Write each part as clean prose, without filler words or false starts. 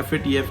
FATF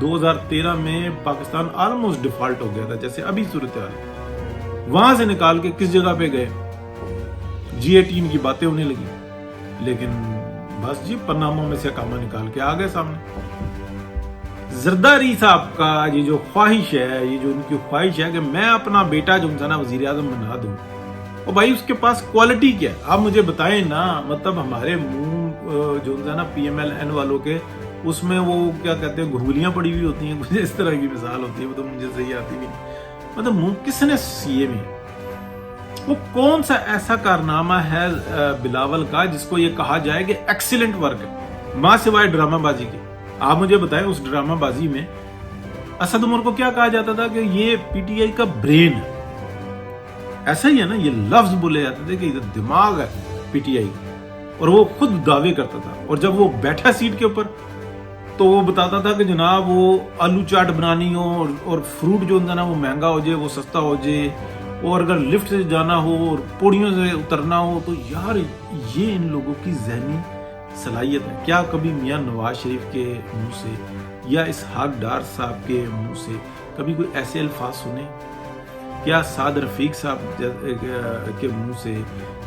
2013 میں Pakistan almost default ہو گیا تھا، جیسے ابھی صورتحال، وہاں سے نکال کے کس جگہ پہ گئے، G18 کی باتیں ہونے لگی، لیکن بس جی پرناموں میں سے کامہ نکال کے آ گئے سامنے۔ زرداری صاحب کا یہ جو خواہش ہے، یہ جو ان کی خواہش ہے کہ میں اپنا بیٹا جو نا وزیر اعظم بنا دوں، اور بھائی اس کے پاس کوالٹی کیا ہے آپ مجھے بتائیں نا۔ مطلب ہمارے منہ جو نا PMLN والوں کے، اس میں وہ کیا کہتے ہیں گھنگلیاں پڑی ہوئی ہوتی ہیں، کچھ اس طرح کی مثال ہوتی ہے، وہ تو مجھے صحیح آتی بھی نہیں۔ مطلب منہ کس نے سیے میں، وہ کون سا ایسا کارنامہ ہے بلاول کا جس کو یہ کہا جائے کہ ایکسیلنٹ ورک ہے، ماں سوائے ڈرامہ بازی کے؟ آپ مجھے بتائیں اس ڈرامہ بازی میں اسد عمر کو کیا کہا جاتا تھا کہ یہ PTI کا برین ہے، ایسا ہی ہے نا، یہ لفظ بولے جاتے تھے کہ یہ دماغ ہے PTI کا، اور وہ خود دعوے کرتا تھا، اور جب وہ بیٹھا سیٹ کے اوپر تو وہ بتاتا تھا کہ جناب وہ آلو چاٹ بنانی ہو اور فروٹ جو ہے نا وہ مہنگا ہو جائے، وہ سستا ہو جائے، اور اگر لفٹ سے جانا ہو اور پوڑیوں سے اترنا ہو تو یار یہ ان لوگوں کی ذہنی صلاحیت ہے۔ کیا کبھی میاں نواز شریف کے منہ سے یا اسحاق ڈار صاحب کے منہ سے کبھی کوئی ایسے الفاظ سنے؟ کیا سعد رفیق صاحب کے منہ سے،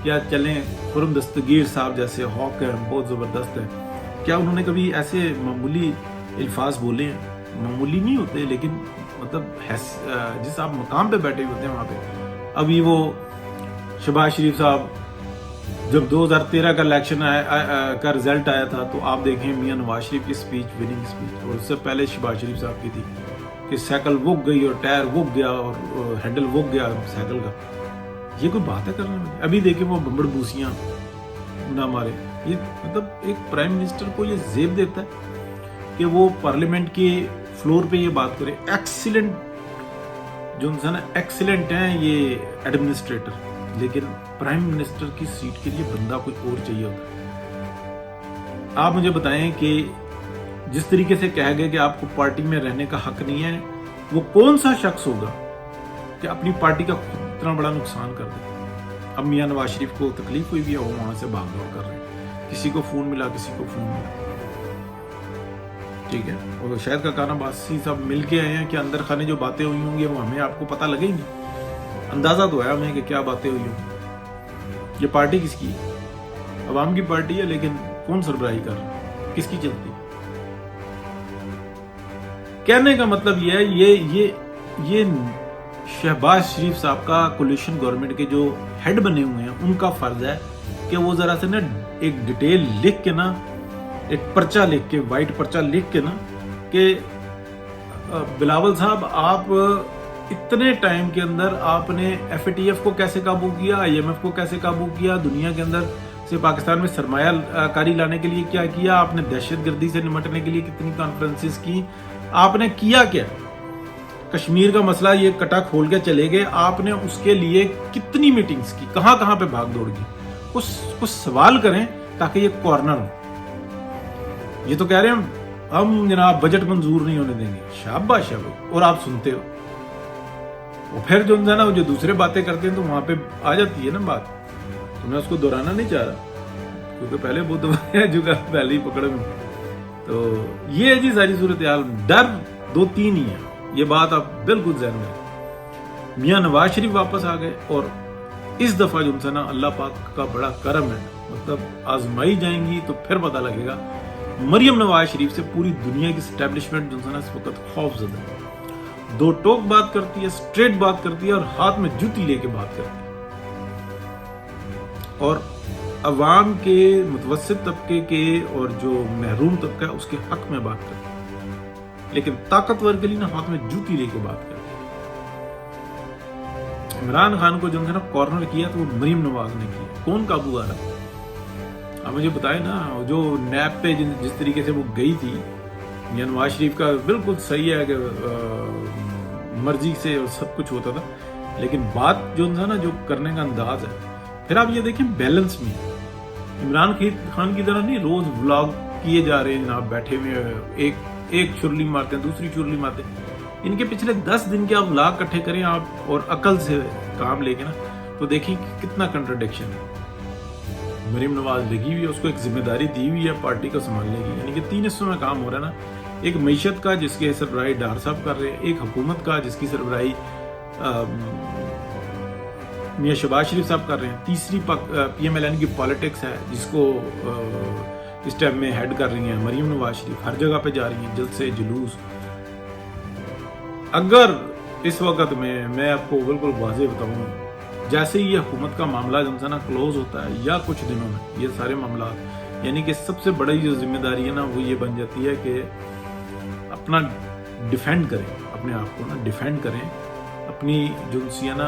کیا چلیں خرم دستگیر صاحب جیسے ہاک ہیں، بہت زبردست ہے، کیا انہوں نے کبھی ایسے معمولی الفاظ بولے ہیں؟ معمولی نہیں ہوتے، لیکن مطلب جس آپ مقام پہ بیٹھے ہوتے ہیں وہاں پہ۔ ابھی وہ شہباز شریف صاحب جب 2013 کا الیکشن کا رزلٹ آیا تھا تو آپ دیکھیں میاں نواز شریف کی سپیچ، وننگ سپیچ، اور اس سے پہلے شہباز شریف صاحب کی تھی کہ سائیکل وک گئی اور ٹائر وک گیا اور ہینڈل وک گیا سائیکل کا۔ یہ کوئی بات ہے کرنے میں؟ ابھی دیکھیں وہ بمبڑ بوسیاں نہ مارے۔ یہ مطلب ایک پرائم منسٹر کو یہ زیب دیتا ہے کہ وہ پارلیمنٹ کے فلور پہ یہ بات کرے۔ ایکسیلنٹ جو انسان ایکسیلنٹ ہیں یہ ایڈمنسٹریٹر، لیکن پرائم منسٹر کی سیٹ کے لیے بندہ کوئی اور چاہیے ہوتا ہے۔ آپ مجھے بتائیں کہ جس طریقے سے کہا گیا کہ آپ کو پارٹی میں رہنے کا حق نہیں ہے، وہ کون سا شخص ہوگا کہ اپنی پارٹی کا اتنا بڑا نقصان کر دے؟ اب میاں نواز شریف کو تکلیف ہوئی بھی ہے، وہ وہاں سے بھاگ دوڑ کر رہے ہیں، کسی کو فون ملا، کسی کو فون ملا، ٹھیک ہے، اور شاید کا کانا باسی صاحب مل کے آئے ہیں کہ اندر خانے جو باتیں ہوئی ہوں گی وہ ہمیں آپ کو پتہ لگیں گی، اندازہ تو ہے ہمیں کہ کیا باتیں ہوئی ہوں۔ یہ پارٹی کس کی ہے؟ عوام کی پارٹی ہے، لیکن کون سربراہی کر رہا ہے، کس کی چلتی ہے؟ کہنے کا مطلب یہ ہے یہ شہباز شریف صاحب کا کولیشن گورنمنٹ کے جو ہیڈ بنے ہوئے ہیں ان کا فرض ہے کہ وہ ذرا سے نا ایک ڈیٹیل لکھ کے نا، ایک پرچہ لکھ کے، وائٹ پرچہ لکھ کے نا کہ بلاول صاحب آپ اتنے ٹائم کے اندر آپ نے FATF کو کیسے قابو کیا، IMF کو کیسے قابو کیا، دنیا کے اندر سے پاکستان میں سرمایہ کاری لانے کے لیے کیا کیا، آپ نے دہشت گردی سے نمٹنے کے لیے کتنی کانفرنسز کی، آپ نے کیا کیا، کشمیر کا مسئلہ یہ کٹا کھول کے چلے گئے، آپ نے اس کے لیے کتنی میٹنگز کی، کہاں کہاں پہ بھاگ دوڑ کی، کچھ سوال کریں تاکہ یہ کارنر ہو۔ یہ تو کہہ رہے ہیں ہم جناب بجٹ منظور نہیں ہونے دیں گے، شاباش ہے بھائی، اور آپ سنتے ہو، اور پھر جو ہے نا وہ جو دوسرے باتیں کرتے ہیں تو وہاں پہ آ جاتی ہے نا بات، تو میں اس کو دہرانا نہیں چاہ رہا کیونکہ پہلے بہت دفعہ ہے جو پہلے ہی پکڑ میں۔ تو یہ ہے جی ساری صورتحال، ڈر 2-3 ہی ہے، یہ بات آپ بالکل ذہن میں رکھیں۔ میاں نواز شریف واپس آ گئے، اور اس دفعہ جو ہے نا اللہ پاک کا بڑا کرم ہے، مطلب آزمائی جائیں گی تو پھر پتہ لگے گا۔ مریم نواز شریف سے پوری دنیا کی اسٹیبلشمنٹ جو ہے نا اس وقت خوف زدہ ہے، دو ٹوک بات کرتی ہے، اسٹریٹ بات کرتی ہے، اور ہاتھ میں جوتی لے کے بات کرتی ہے، اور عوام کے، متوسط طبقے کے اور جو محروم طبقہ ہے اس کے حق میں بات کرتی ہے، لیکن طاقتور کے لیے نا ہاتھ میں جوتی لے کے بات کرتی ہے۔ عمران خان کو جو ہے نا کارنر کیا تو وہ مریم نواز نے کیا، کون قابو آ رہا؟ آپ مجھے بتائیں نا، جو نیب پہ جس طریقے سے وہ گئی تھی، میاں نواز شریف کا بالکل صحیح ہے کہ مرضی سے اور سب کچھ ہوتا تھا، لیکن بات جو ہے نا جو کرنے کا انداز ہے، پھر آپ یہ دیکھیں بیلنس میں عمران خان کی طرح نہیں روز ولاگ کیے جا رہے ہیں جناب، بیٹھے ہوئے ایک چرلی مارتے ہیں، دوسری چرلی مارتے ہیں۔ ان کے پچھلے 10 دن کے آپ ولاگ اکٹھے کریں آپ اور عقل سے کام لے کے نا، تو دیکھیں کہ کتنا کنٹراڈکشن ہے۔ مریم نواز لگی ہوئی ہے، اس کو ایک ذمہ داری دی ہوئی ہے پارٹی کو سنبھالنے کی، یعنی کہ 3 حصوں میں کام ہو رہا ہے نا، ایک معیشت کا جس کی سربراہی ڈار صاحب کر رہے ہیں، ایک حکومت کا جس کی سربراہی میاں شہباز شریف صاحب کر رہے ہیں، تیسری پی ایم ایل این کی پالیٹکس ہے جس کو اس ٹائم میں ہیڈ کر رہی ہیں مریم نواز شریف، ہر جگہ پہ جا رہی ہیں جلسے جلوس۔ اگر اس وقت میں آپ کو بالکل واضح بتاؤں، جیسے ہی یہ حکومت کا معاملہ جو نا کلوز ہوتا ہے یا کچھ دنوں میں یہ سارے معاملات، یعنی کہ سب سے بڑی جو ذمہ داری ہے نا وہ یہ بن جاتی ہے کہ اپنا ڈیفینڈ کریں، اپنے آپ کو نا ڈیفینڈ کریں، اپنی جو ہے نا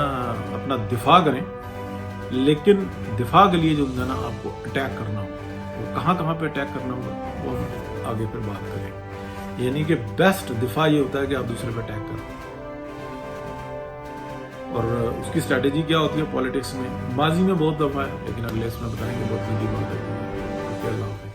اپنا دفاع کریں، لیکن دفاع کے لیے جو ہے نا آپ کو اٹیک کرنا ہوگا، وہ کہاں پہ اٹیک کرنا ہوگا وہ ہم آگے پھر بات کریں۔ یعنی کہ بیسٹ دفاع یہ ہوتا ہے کہ آپ دوسرے پہ اٹیک کریں، اور اس کی اسٹریٹجی کیا ہوتی ہے پالیٹکس میں، ماضی میں بہت دفعہ ہے لیکن اگلے اس میں بتائیں گے، بہت لمبی بات ہے۔ اللہ حافظ۔